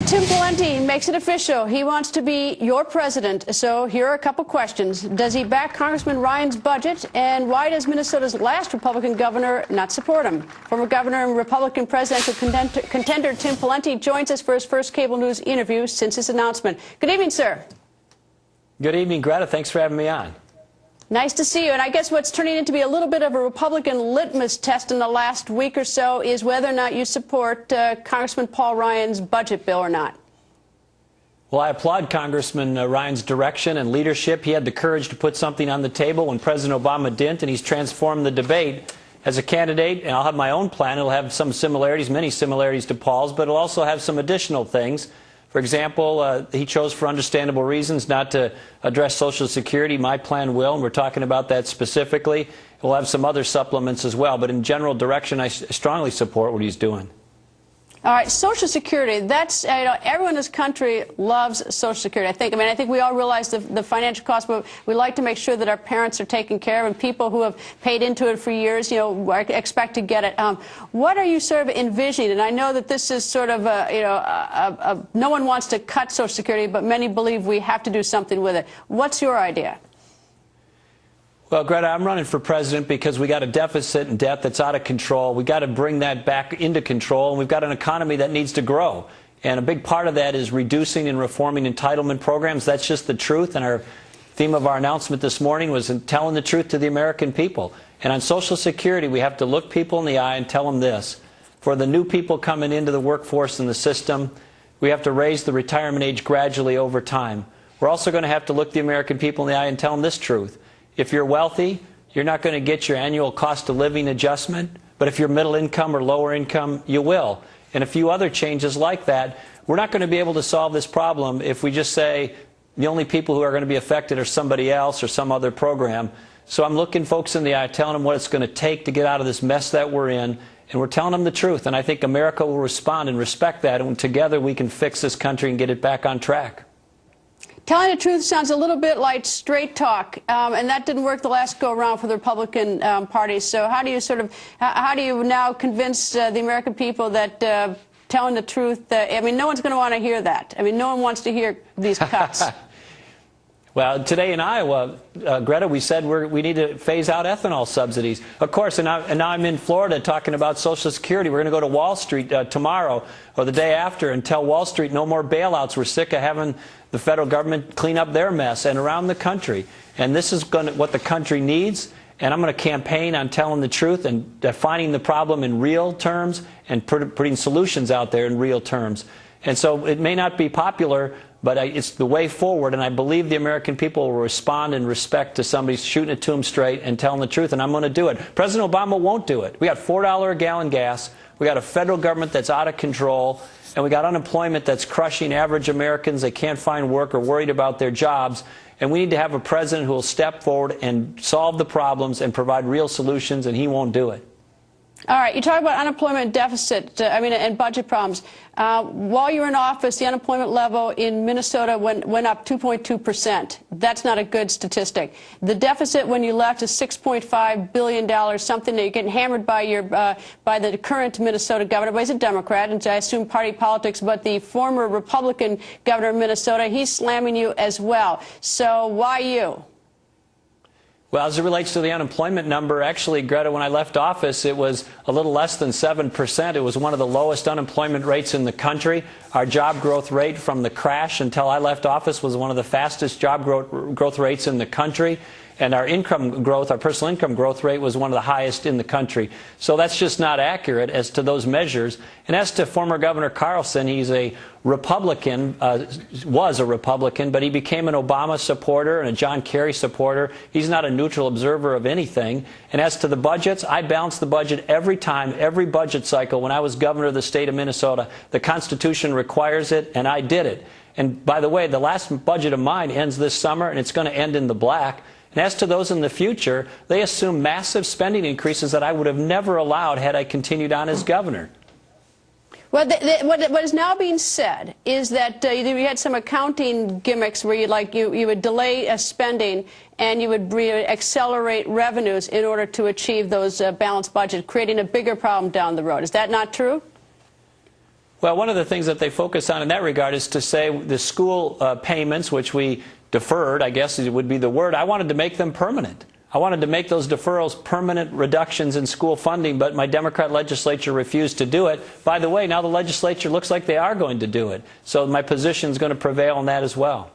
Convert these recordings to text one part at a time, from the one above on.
Tim Pawlenty makes it official. He wants to be your president. So here are a couple questions. Does he back Congressman Ryan's budget? And why does Minnesota's last Republican governor not support him? Former governor and Republican presidential contender Tim Pawlenty joins us for his first cable news interview since his announcement. Good evening, sir. Good evening, Greta. Thanks for having me on. Nice to see you. And I guess what's turning into be a little bit of a Republican litmus test in the last week or so is whether or not you support Congressman Paul Ryan's budget bill or not. Well, I applaud Congressman Ryan's direction and leadership. He had the courage to put something on the table when President Obama didn't, and he's transformed the debate. As a candidate, and I'll have my own plan, it'll have some similarities, many similarities to Paul's, but it'll also have some additional things. For example, he chose for understandable reasons not to address Social Security. My plan will, and we're talking about that specifically. We'll have some other supplements as well, but in general direction, I strongly support what he's doing. All right, Social Security, that's, everyone in this country loves Social Security. I think we all realize the financial cost, but we like to make sure that our parents are taken care of, and people who have paid into it for years, expect to get it. What are you sort of envisioning? And I know that this is sort of, no one wants to cut Social Security, but many believe we have to do something with it. What's your idea? Well, Greta, I'm running for president because we got a deficit and debt that's out of control. We got to bring that back into control, and we've got an economy that needs to grow. And a big part of that is reducing and reforming entitlement programs. That's just the truth. And our theme of our announcement this morning was telling the truth to the American people. And on Social Security, we have to look people in the eye and tell them this. For the new people coming into the workforce and the system, we have to raise the retirement age gradually over time. We're also going to have to look the American people in the eye and tell them this truth. If you're wealthy, you're not going to get your annual cost of living adjustment. But if you're middle income or lower income, you will. And a few other changes like that. We're not going to be able to solve this problem if we just say the only people who are going to be affected are somebody else or some other program. So I'm looking folks in the eye, telling them what it's going to take to get out of this mess that we're in. And we're telling them the truth. And I think America will respond and respect that. And together we can fix this country and get it back on track. Telling the truth sounds a little bit like straight talk, and that didn't work the last go-around for the Republican Party. So how do you now convince the American people that telling the truth, no one's going to want to hear that. No one wants to hear these cuts. Well, today in Iowa, Greta, we said we need to phase out ethanol subsidies. Of course, and now I'm in Florida talking about Social Security. We're going to go to Wall Street tomorrow or the day after and tell Wall Street no more bailouts. We're sick of having the federal government clean up their mess, and around the country. And this is what the country needs. And I'm going to campaign on telling the truth and defining the problem in real terms and putting solutions out there in real terms. And so it may not be popular, but it's the way forward, and I believe the American people will respond in respect to somebody shooting it to them straight and telling the truth, and I'm going to do it. President Obama won't do it. We got $4 a gallon gas. We got a federal government that's out of control, and we got unemployment that's crushing average Americans. They can't find work or worried about their jobs, and we need to have a president who will step forward and solve the problems and provide real solutions, and he won't do it. All right, you talk about unemployment deficit, and budget problems. While you were in office, the unemployment level in Minnesota went up 2.2%. That's not a good statistic. The deficit when you left is $6.5 billion, something that you're getting hammered by by the current Minnesota governor, but he's a Democrat, and I assume party politics, but the former Republican governor of Minnesota, he's slamming you as well. So why you? Well, as it relates to the unemployment number, actually, Greta, when I left office, it was a little less than 7%. It was one of the lowest unemployment rates in the country. Our job growth rate from the crash until I left office was one of the fastest job growth rates in the country. And our income growth, our personal income growth rate was one of the highest in the country. So that's just not accurate as to those measures. And as to former Governor Carlson, he's a Republican, was a Republican, but he became an Obama supporter and a John Kerry supporter. He's not a neutral observer of anything. And as to the budgets, I balanced the budget every time, every budget cycle when I was governor of the state of Minnesota. The Constitution requires it, and I did it. And by the way, the last budget of mine ends this summer, and it's going to end in the black. And as to those in the future, they assume massive spending increases that I would have never allowed had I continued on as governor. Well, what is now being said is that you had some accounting gimmicks where you would delay spending and you would accelerate revenues in order to achieve those balanced budgets, creating a bigger problem down the road. Is that not true? Well, one of the things that they focus on in that regard is to say the school payments, which we deferred, I guess it would be the word, I wanted to make them permanent. I wanted to make those deferrals permanent reductions in school funding, but my Democrat legislature refused to do it. By the way, now the legislature looks like they are going to do it. So my position is going to prevail on that as well.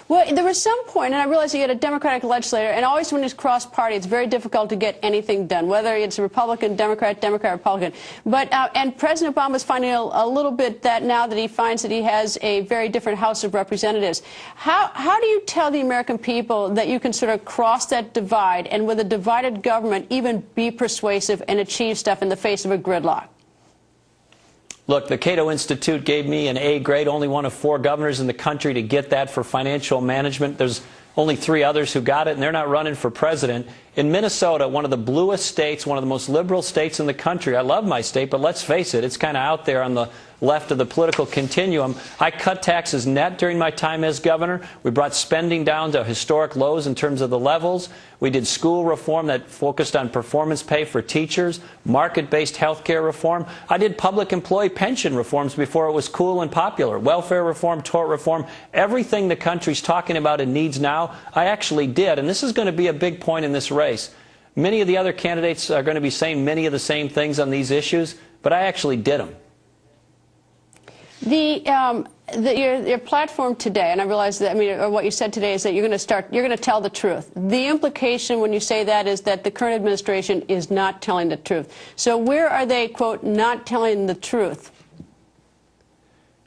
Well, there was some point, and I realize you had a Democratic legislator, and always when it's cross-party, it's very difficult to get anything done, whether it's Republican, Democrat, Democrat, Republican. But and President Obama is finding a little bit that now that he finds that he has a very different House of Representatives. How do you tell the American people that you can sort of cross that divide and with a divided government even be persuasive and achieve stuff in the face of a gridlock? Look, the Cato Institute gave me an A grade, only one of 4 governors in the country to get that for financial management. There's only 3 others who got it, and they're not running for president. In Minnesota, one of the bluest states, one of the most liberal states in the country, I love my state, but let's face it, it's kind of out there on the left of the political continuum. I cut taxes net during my time as governor. We brought spending down to historic lows in terms of the levels. We did school reform that focused on performance pay for teachers, market-based health care reform. I did public employee pension reforms before it was cool and popular. Welfare reform, tort reform, everything the country's talking about and needs now, I actually did. And this is going to be a big point in this race. Many of the other candidates are going to be saying many of the same things on these issues, but I actually did them. Your platform today, and I realize that, or what you said today is that you're going to tell the truth. The implication when you say that is that the current administration is not telling the truth. So where are they, quote, not telling the truth?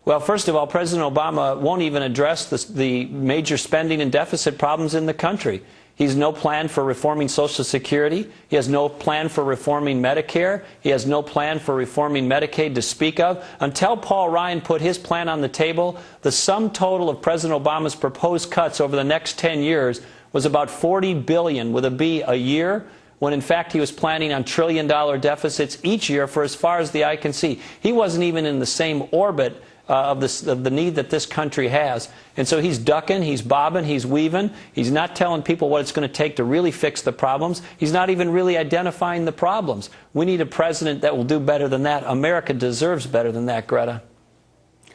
Well, first of all, President Obama won't even address the major spending and deficit problems in the country. He has no plan for reforming Social Security. He has no plan for reforming Medicare. He has no plan for reforming Medicaid to speak of. Until Paul Ryan put his plan on the table, the sum total of President Obama's proposed cuts over the next 10 years was about $40 billion with a B a year, when in fact he was planning on trillion-dollar deficits each year for as far as the eye can see. He wasn't even in the same orbit of the need that this country has. And so he's ducking, he's bobbing, he's weaving. He's not telling people what it's going to take to really fix the problems. He's not even really identifying the problems. We need a president that will do better than that. America deserves better than that, Greta.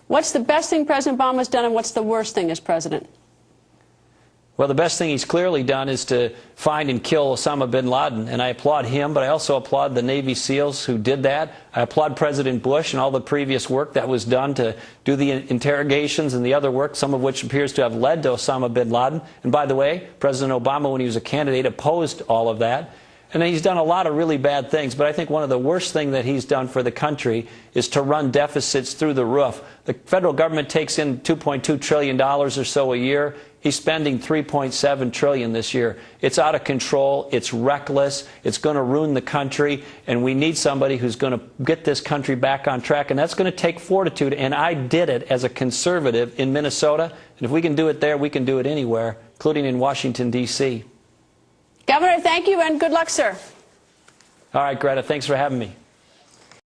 What's the best thing President Obama's done, and what's the worst thing as president? Well, the best thing he's clearly done is to find and kill Osama bin Laden, and I applaud him, but I also applaud the Navy SEALs who did that. I applaud President Bush and all the previous work that was done to do the interrogations and the other work, some of which appears to have led to Osama bin Laden. And by the way, President Obama, when he was a candidate, opposed all of that. And he's done a lot of really bad things, but I think one of the worst things that he's done for the country is to run deficits through the roof. The federal government takes in $2.2 trillion or so a year. He's spending $3.7 trillion this year. It's out of control. It's reckless. It's going to ruin the country. And we need somebody who's going to get this country back on track. And that's going to take fortitude. And I did it as a conservative in Minnesota. And if we can do it there, we can do it anywhere, including in Washington, D.C. Governor, thank you and good luck, sir. All right, Greta, thanks for having me.